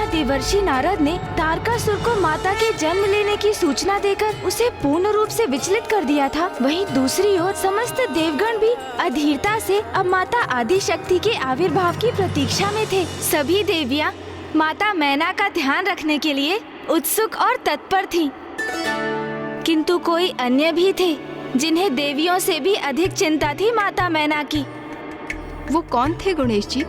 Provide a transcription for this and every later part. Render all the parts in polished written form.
देवर्षि नारद ने तारकासुर को माता के जन्म लेने की सूचना देकर उसे पूर्ण रूप से विचलित कर दिया था, वहीं दूसरी ओर समस्त देवगण भी अधीरता से अब माता आदि शक्ति के आविर्भाव की प्रतीक्षा में थे। सभी देवियां माता मैना का ध्यान रखने के लिए उत्सुक और तत्पर थीं। किंतु कोई अन्य भी थे जिन्हें देवियों से भी अधिक चिंता थी माता मैना की। वो कौन थे गणेश जी?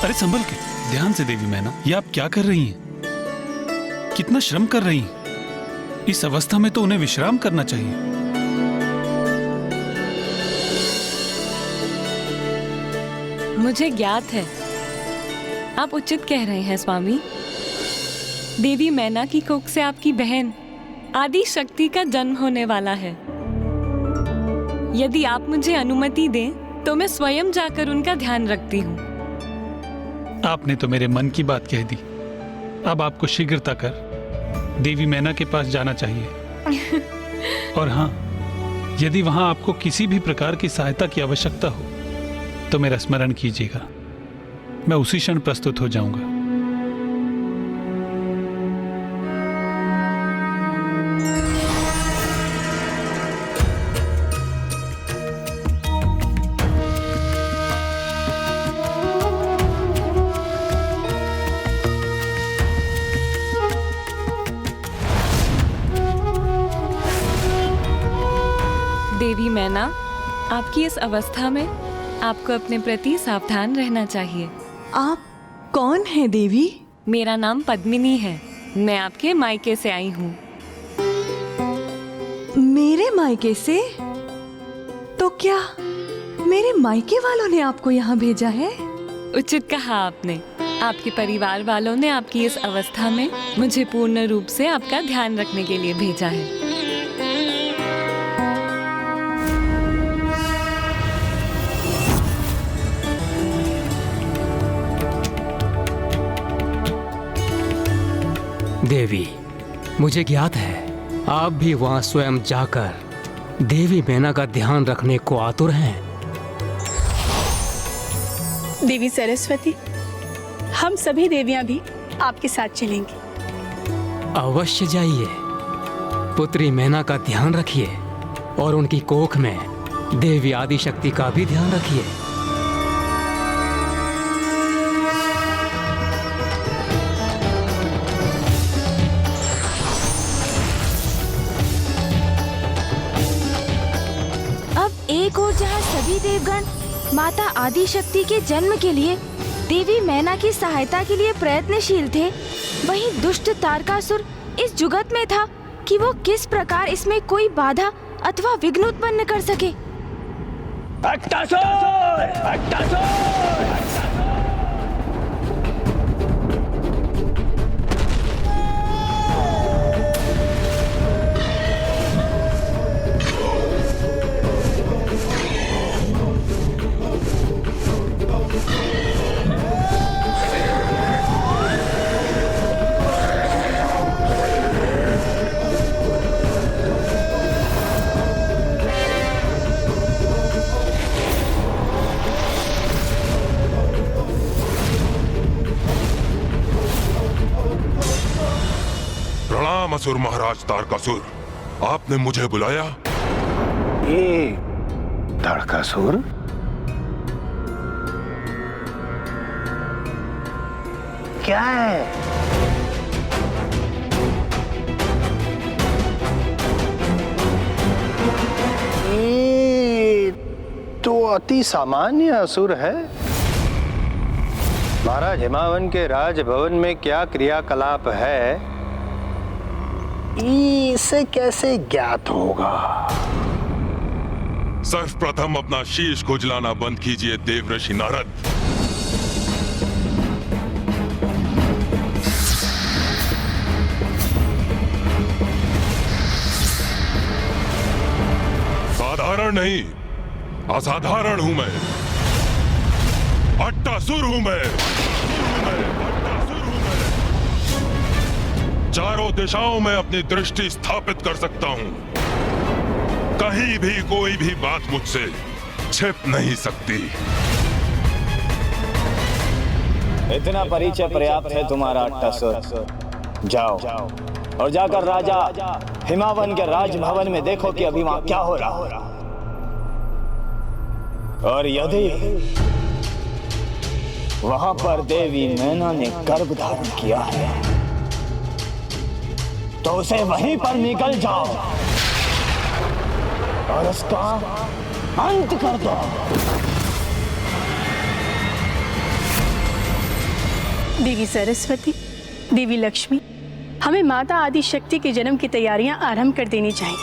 अरे संभल के, ध्यान से देवी मैना, ये आप क्या कर रही हैं? कितना श्रम कर रही हैं? इस अवस्था में तो उन्हें विश्राम करना चाहिए। मुझे ज्ञात है, आप उचित कह रहे हैं स्वामी। देवी मैना की कोख से आपकी बहन आदि शक्ति का जन्म होने वाला है। यदि आप मुझे अनुमति दें तो मैं स्वयं जाकर उनका ध्यान रखती हूँ। आपने तो मेरे मन की बात कह दी। अब आपको शीघ्रता कर देवी मैना के पास जाना चाहिए। और हाँ, यदि वहां आपको किसी भी प्रकार की सहायता की आवश्यकता हो तो मेरा स्मरण कीजिएगा, मैं उसी क्षण प्रस्तुत हो जाऊंगा। देवी मैना, आपकी इस अवस्था में आपको अपने प्रति सावधान रहना चाहिए। आप कौन हैं देवी? मेरा नाम पद्मिनी है। मैं आपके मायके से आई हूँ। मेरे मायके से? तो क्या मेरे मायके वालों ने आपको यहाँ भेजा है? उचित कहा आपने। आपके परिवार वालों ने आपकी इस अवस्था में मुझे पूर्ण रूप से आपका ध्यान रखने के लिए भेजा है। देवी, मुझे ज्ञात है आप भी वहां स्वयं जाकर देवी मैना का ध्यान रखने को आतुर हैं। देवी सरस्वती, हम सभी देवियां भी आपके साथ चलेंगी। अवश्य जाइए। पुत्री मैना का ध्यान रखिए और उनकी कोख में देवी आदि शक्ति का भी ध्यान रखिए। एक और जहाँ सभी देवगण माता आदि शक्ति के जन्म के लिए देवी मैना की सहायता के लिए प्रयत्नशील थे, वहीं दुष्ट तारकासुर इस जुगत में था कि वो किस प्रकार इसमें कोई बाधा अथवा विघ्न उत्पन्न कर सके। असुर महाराज तारकासुर, आपने मुझे बुलाया? ये तारकासुर? क्या है? ये तो अति सामान्य असुर है। महाराज हिमावन के राजभवन में क्या क्रियाकलाप है, इसे कैसे ज्ञात होगा? सर्वप्रथम अपना शीश खुजलाना बंद कीजिए देवर्षि नारद। साधारण नहीं, असाधारण हूं मैं। अट्टासुर हूं मैं। चारों दिशाओं में अपनी दृष्टि स्थापित कर सकता हूँ। कहीं भी कोई भी बात मुझसे छिप नहीं सकती। इतना परिचय पर्याप्त है तुम्हारा अट्टासुर। जाओ और जाकर राजा हिमावन के राजभवन में देखो कि अभी वहां क्या हो रहा। और यदि वहां पर देवी मैना ने गर्भ धारण किया है तो उसे वहीं पर निकल जाओ और उसका अंत कर दो। देवी सरस्वती, देवी लक्ष्मी, हमें माता आदि शक्ति के जन्म की तैयारियां आरंभ कर देनी चाहिए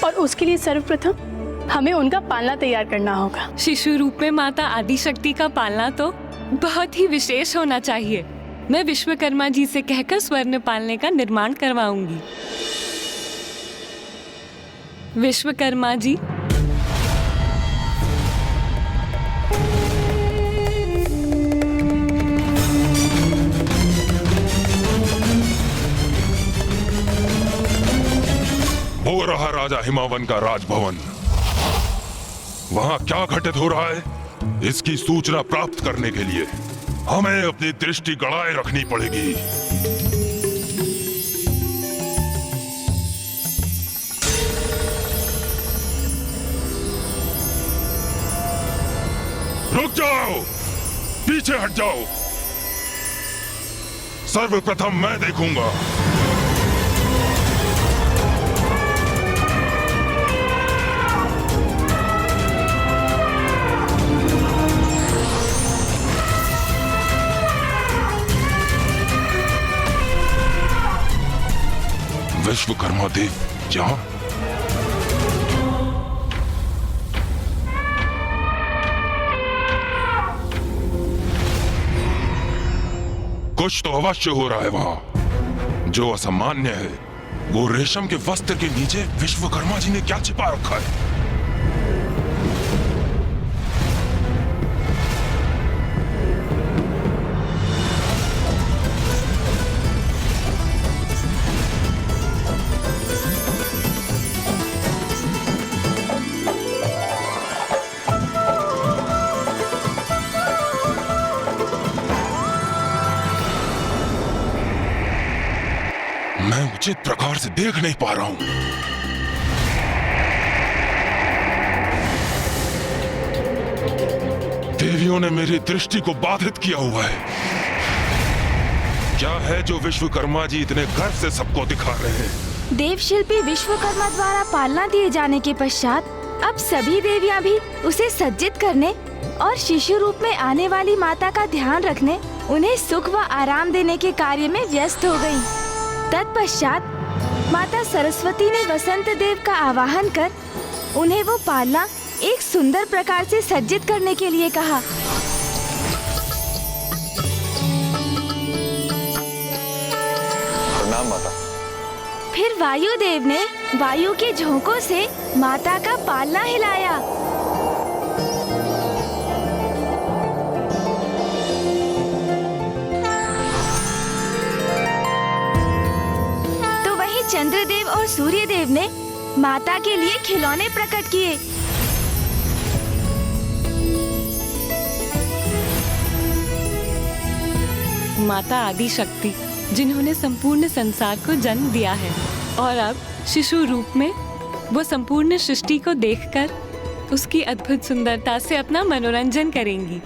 और उसके लिए सर्वप्रथम हमें उनका पालना तैयार करना होगा। शिशु रूप में माता आदि शक्ति का पालना तो बहुत ही विशेष होना चाहिए। मैं विश्वकर्मा जी से कहकर स्वर्ण पालने का निर्माण करवाऊंगी। विश्वकर्मा जी, हो रहा राजा हिमावन का राजभवन। वहां क्या घटित हो रहा है, इसकी सूचना प्राप्त करने के लिए हमें अपनी दृष्टि गड़ाए रखनी पड़ेगी। रुक जाओ, पीछे हट जाओ। सर्वप्रथम मैं देखूंगा। विश्वकर्मा देव यहाँ? कुछ तो अवश्य हो रहा है वहां। जो असामान्य है वो रेशम के वस्त्र के नीचे विश्वकर्मा जी ने क्या छिपा रखा है। मैं उचित प्रकार से देख नहीं पा रहा हूं। देवियों ने मेरी दृष्टि को बाधित किया हुआ है। क्या है जो विश्वकर्मा जी इतने गर्व से सबको दिखा रहे हैं? देव शिल्पी विश्वकर्मा द्वारा पालना दिए जाने के पश्चात अब सभी देवियां भी उसे सज्जित करने और शिशु रूप में आने वाली माता का ध्यान रखने, उन्हें सुख व आराम देने के कार्य में व्यस्त हो गयी। तत्पश्चात माता सरस्वती ने वसंत देव का आवाहन कर उन्हें वो पालना एक सुंदर प्रकार से सज्जित करने के लिए कहा। प्रणाम माता। फिर वायु देव ने वायु के झोंकों से माता का पालना हिलाया। चंद्रदेव और सूर्यदेव ने माता के लिए खिलौने प्रकट किए। माता आदि शक्ति जिन्होंने संपूर्ण संसार को जन्म दिया है और अब शिशु रूप में वो संपूर्ण सृष्टि को देखकर उसकी अद्भुत सुंदरता से अपना मनोरंजन करेंगी।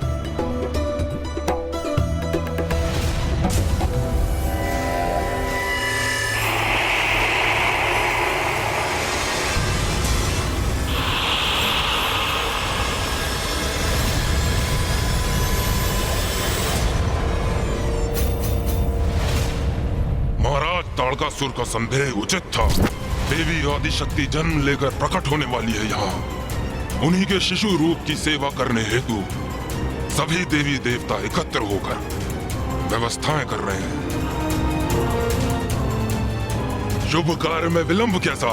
ताड़कासुर का संदेह उचित था। देवी आदि शक्ति जन्म लेकर प्रकट होने वाली है यहाँ। उन्हीं के शिशु रूप की सेवा करने हेतु सभी देवी देवता एकत्र होकर व्यवस्थाएं कर रहे हैं। शुभ कार्य में विलंब कैसा?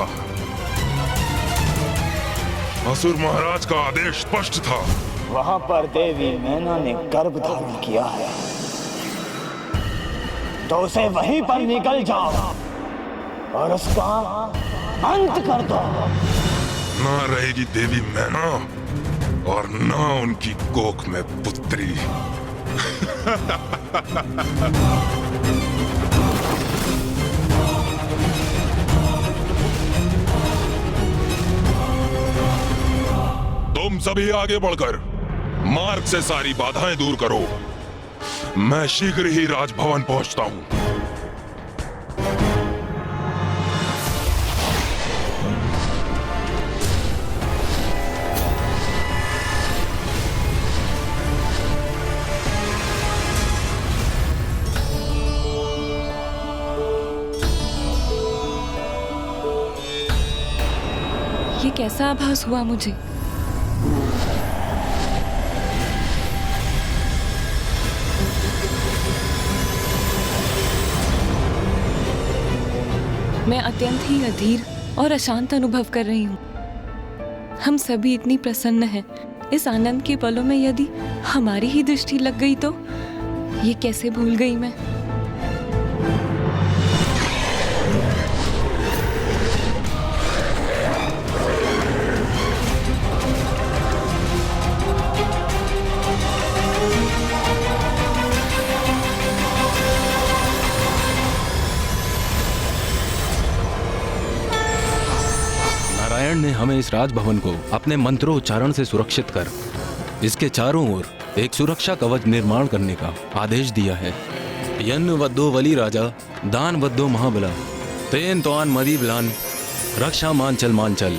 असुर महाराज का आदेश स्पष्ट था। वहां पर देवी मैना ने गर्भ धारण किया है तो उसे वहीं पर निकल जाओ और उसका अंत कर दो। ना रहेगी देवी मैना और ना उनकी कोख में पुत्री। तुम सभी आगे बढ़कर मार्ग से सारी बाधाएं दूर करो। मैं शीघ्र ही राजभवन पहुंचता हूं। ये कैसा आभास हुआ मुझे? मैं अत्यंत ही अधीर और अशांत अनुभव कर रही हूँ। हम सभी इतनी प्रसन्न हैं। इस आनंद के पलों में यदि हमारी ही दृष्टि लग गई तो ये कैसे भूल गई मैं। नारायण ने हमें इस राजभवन को अपने मंत्रोच्चारण से सुरक्षित कर इसके चारों ओर एक सुरक्षा कवच निर्माण करने का आदेश दिया है। यन्न वद्दो वली राजा दान वद्दो महाबला तेन तोआन मदी बलान रक्षा मांचल मांचल।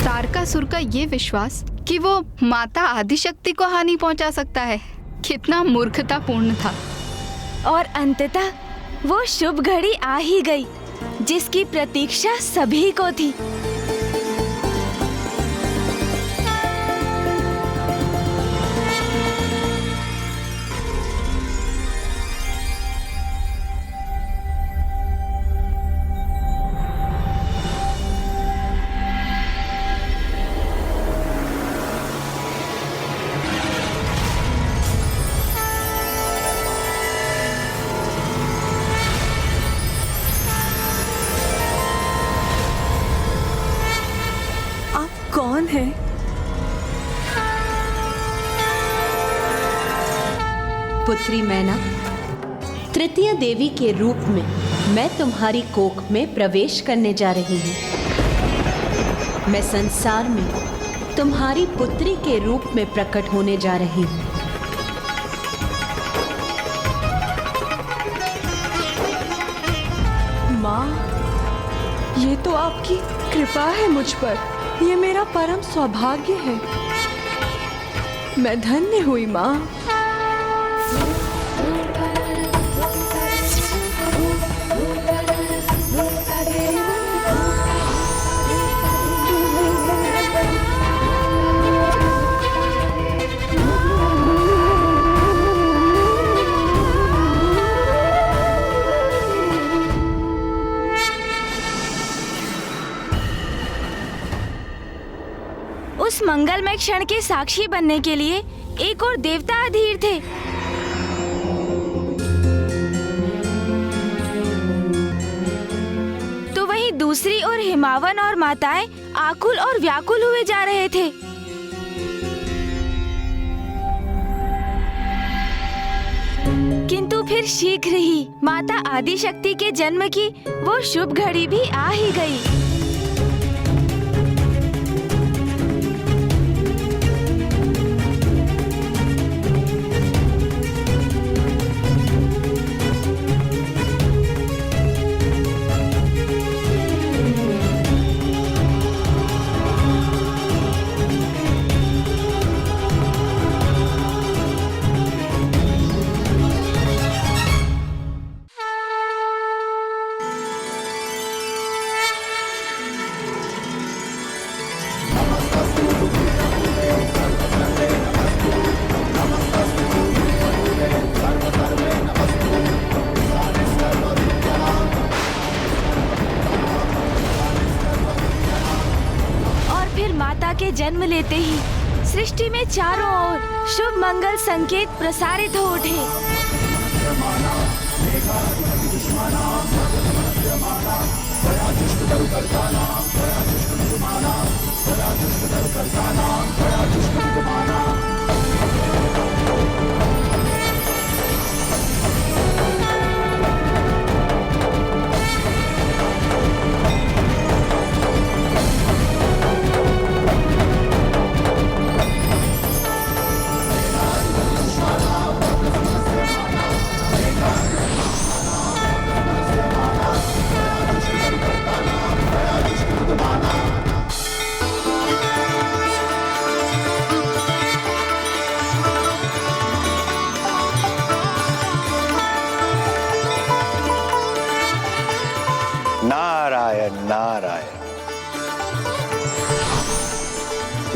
तारकासुर का ये विश्वास कि वो माता आदिशक्ति को हानि पहुंचा सकता है, कितना मूर्खतापूर्ण था। और अंततः वो शुभ घड़ी आ ही गई जिसकी प्रतीक्षा सभी को थी। कौन है? पुत्री मैना, तृतीय देवी के रूप में मैं तुम्हारी कोख में प्रवेश करने जा रही हूँ। मैं संसार में तुम्हारी पुत्री के रूप में प्रकट होने जा रही हूँ। माँ, ये तो आपकी कृपा है मुझ पर। ये मेरा परम सौभाग्य है। मैं धन्य हुई माँ। उस मंगलमय क्षण के साक्षी बनने के लिए एक और देवता अधीर थे। तो वहीं दूसरी ओर हिमावन और माताएं आकुल और व्याकुल हुए जा रहे थे। किंतु फिर शीघ्र ही माता आदिशक्ति के जन्म की वो शुभ घड़ी भी आ ही गई। लेते ही सृष्टि में चारों ओर शुभ मंगल संकेत प्रसारित हो उठे। नारायण नारायण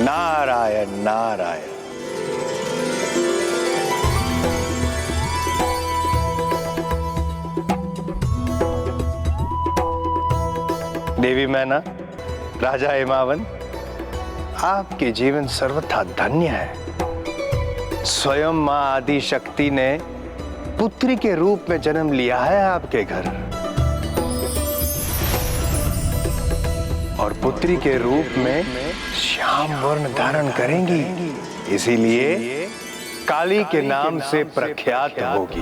नारायण नारायण। देवी मैना, राजा हिमावन, आपके जीवन सर्वथा धन्य है। स्वयं मां आदि शक्ति ने पुत्री के रूप में जन्म लिया है आपके घर, और पुत्री के रूप में श्याम वर्ण धारण करेंगी, इसीलिए काली के नाम से प्रख्यात होगी।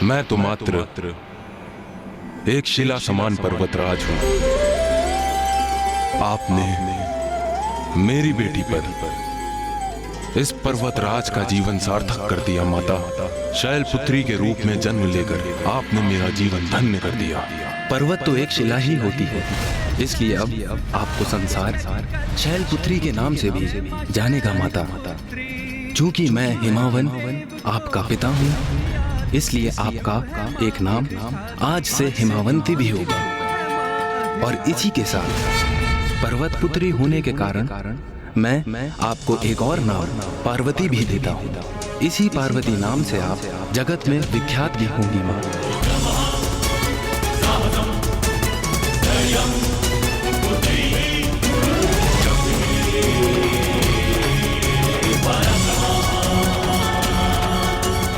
मैं तो मात्र एक शिला समान पर्वतराज हूं। आपने मेरी बेटी पर इस पर्वतराज का जीवन सार्थक कर दिया माता। शैलपुत्री के रूप में जन्म लेकर आपने मेरा जीवन धन्य कर दिया। पर्वत तो एक शिला ही होती है, इसलिए अब आपको संसार शैलपुत्री के नाम से भी जानेगा माता। चूंकि मैं हिमावन आपका पिता हूँ, इसलिए आपका एक नाम आज से हिमावंती भी होगा। और इसी के साथ पर्वत पुत्री होने के कारण मैं आपको एक और नाम पार्वती भी देता हूँ। इसी पार्वती नाम से आप जगत में विख्यात भी होंगी माँ।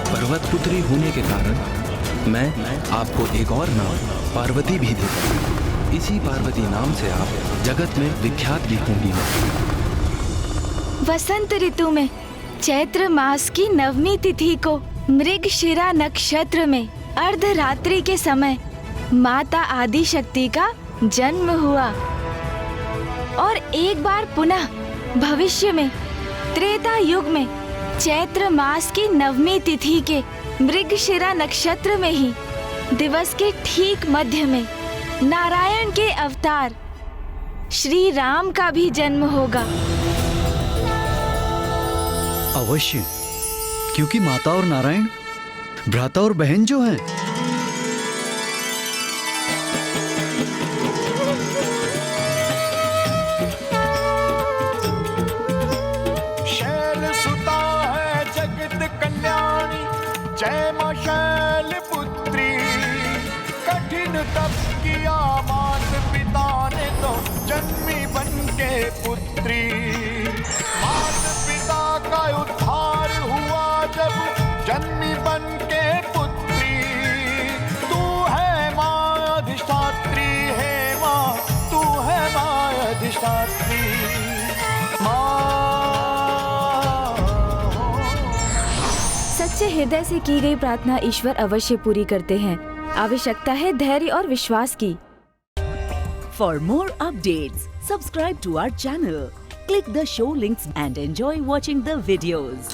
पर्वत पुत्री होने के कारण मैं आपको एक और नाम पार्वती भी देता हूँ। इसी पार्वती नाम से आप जगत में विख्यात भी होंगी। वसंत ऋतु में चैत्र मास की 9वीं तिथि को मृगशिरा नक्षत्र में अर्धरात्रि के समय माता आदि शक्ति का जन्म हुआ, और एक बार पुनः भविष्य में त्रेता युग में चैत्र मास की 9वीं तिथि के मृगशिरा नक्षत्र में ही दिवस के ठीक मध्य में नारायण के अवतार श्री राम का भी जन्म होगा। अवश्य, क्योंकि माता और नारायण भ्राता और बहन जो हैं। शैल सुता है जगत कल्याणी, जय मां शैल पुत्री। कठिन तप किया मात पिता ने तो जन्मी बन के पुत्री। मात पिता का उद्धार हुआ जब जन्मी बन के पुत्री। तू है मां अधिष्ठात्री, है मां तू है मां अधिष्ठात्री। सच्चे हृदय से की गई प्रार्थना ईश्वर अवश्य पूरी करते हैं। आवश्यकता है धैर्य और विश्वास की। For more updates, subscribe to our channel, click the show links and enjoy watching the videos.